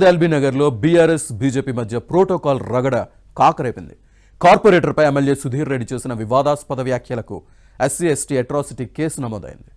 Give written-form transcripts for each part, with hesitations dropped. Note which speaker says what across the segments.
Speaker 1: LB Nagar లో BRS BJP మధ్య protocol రగడ కాకరేపింది. Corporator పై MLA Sudheer Reddy చేసిన వివాదాస్పద వ్యాఖ్యలకు ఎస్సీ ఎస్టీ అట్రాసిటీ కేసు నమోదైంది.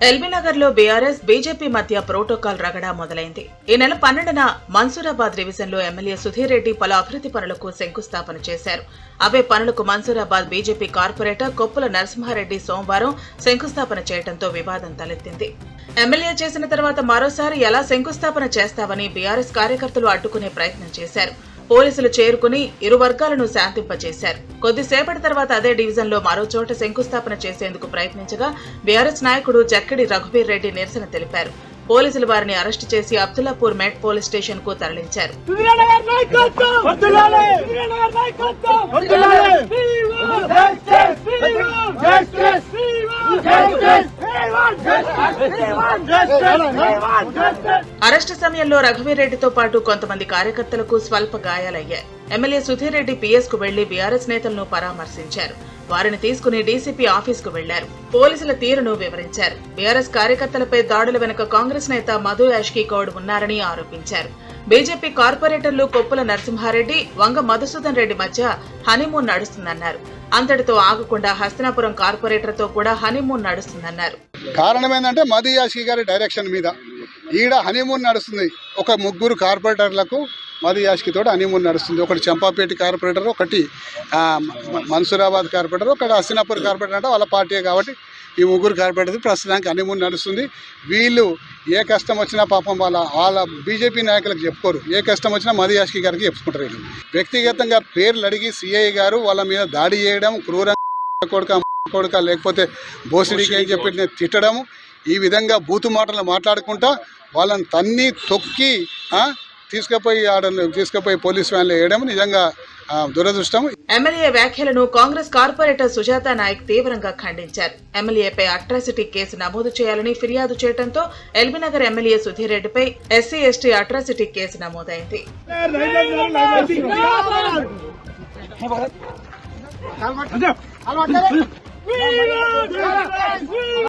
Speaker 2: ఎల్బీ నగర్ లో బీఆర్ఎస్ బీజేపీ మధ్య ప్రోటోకాల్ రగడా మొదలైంది. ఈ నెల 12న మన్సూరాబాద్ డివిజన్ లో ఎమ్మెల్యే సుధీర్ రెడ్డి పలు అభివృద్ధి పనులకు శంకుస్థాపన చేశారు. అవే పనులకు మన్సూరాబాద్ బీజేపీ కార్పొరేటర్ కొప్పుల నరసింహారెడ్డి సోమవారం శంకుస్థాపన చేయడంతో వివాదం తలెత్తింది. ఎమ్మెల్యే చేసిన తర్వాత మరోసారి ఎలా శంకుస్థాపన చేస్తావని బీఆర్ఎస్ కార్యకర్తలు అడ్డుకునే ప్రయత్నం చేశారు. పోలీసులు చేరుకుని ఇరు వర్గాలను శాంతింపజేశారు. కొద్దిసేపటి తర్వాత అదే డివిజన్ లో మరో చోట శంకుస్థాపన చేసేందుకు ప్రయత్నించగా బీఆర్ఎస్ నాయకుడు జక్కడి రఘువీర్ రెడ్డి నిరసన తెలిపారు. పోలీసులు వారిని అరెస్టు చేసి అబ్దుల్లాపూర్ మెట్ పోలీస్ స్టేషన్ కు తరలించారు. అరెస్టు సమయంలో రఘువీర్ రెడ్డితో పాటు కొంతమంది కార్యకర్తలకు స్వల్ప గాయాలయ్యాయి. ఎమ్మెల్యే సుధీర్ రెడ్డి పిఎస్ కు వెళ్లి బీఆర్ఎస్ నేతలను పరామర్శించారు. వారిని తీసుకుని డీసీపీ ఆఫీస్ కు వెళ్లారు. పోలీసుల తీరును వివరించారు. బీఆర్ఎస్ కార్యకర్తలపై దాడుల వెనుక కాంగ్రెస్ నేత మధు యాష్కీ గౌడ్ ఉన్నారని ఆరోపించారు. బీజేపీ కార్పొరేటర్లు కొప్పుల నరసింహారెడ్డి, వంగ మధుసూదన్ రెడ్డి మధ్య హనీమూన్ నడుస్తుందన్నారు. అంతటితో ఆగకుండా హస్తనాపురం కార్పొరేటర్ తో కూడా హనీమూన్ నడుస్తుందన్నారు.
Speaker 3: కారణం ఏంటంటే మధు యాష్కీ గారి డైరెక్షన్ మీద ఈడ హనీమూన్ నడుస్తుంది. ఒక ముగ్గురు కార్పొరేటర్లకు మధు యాష్కీ తోటి హనీమూన్ నడుస్తుంది. ఒకటి చంపాపేట కార్పొరేటర్, ఒకటి మన్సూరాబాద్ కార్పొరేటర్, ఒకటి హస్తనాపూర్ కార్పొరేటర్. అంటే వాళ్ళ పార్టీ కాబట్టి ఈ ముగ్గురు కార్పొరేటర్ ప్రస్తుతానికి హనీమూన్ నడుస్తుంది. వీళ్ళు ఏ కష్టం వచ్చినా పాపం వాళ్ళ బీజేపీ నాయకులకు చెప్పుకోరు. ఏ కష్టం వచ్చినా మధు యాష్కీ గారికి చెప్పుకుంటారు. వీళ్ళు వ్యక్తిగతంగా పేర్లు అడిగి సిఐ గారు వాళ్ళ మీద దాడి చేయడం, క్రూరంగా కొడుక లేకపోతే బోసిడికి అని చెప్పి తిట్టడం, ఈ విధంగా బూతు మాటలు మాట్లాడుకుంటా వాళ్ళని తన్ని తొక్కి తీసుకుపోయి పోలీస్ వ్యాన్లో వేయడం నిజంగా దురదృష్టం.
Speaker 2: ఎమ్మెల్యే వ్యాఖ్యలను కాంగ్రెస్ కార్పొరేటర్ సుజాత నాయక్ తీవ్రంగా ఖండించారు. ఎమ్మెల్యేపై అట్రాసిటీ కేసు నమోదు చేయాలని ఫిర్యాదు చేయడంతో ఎల్బీ నగర్ ఎమ్మెల్యే సుధీర్ రెడ్డిపై ఎస్సీ ఎస్టీ అట్రాసిటీ కేసు నమోదైంది.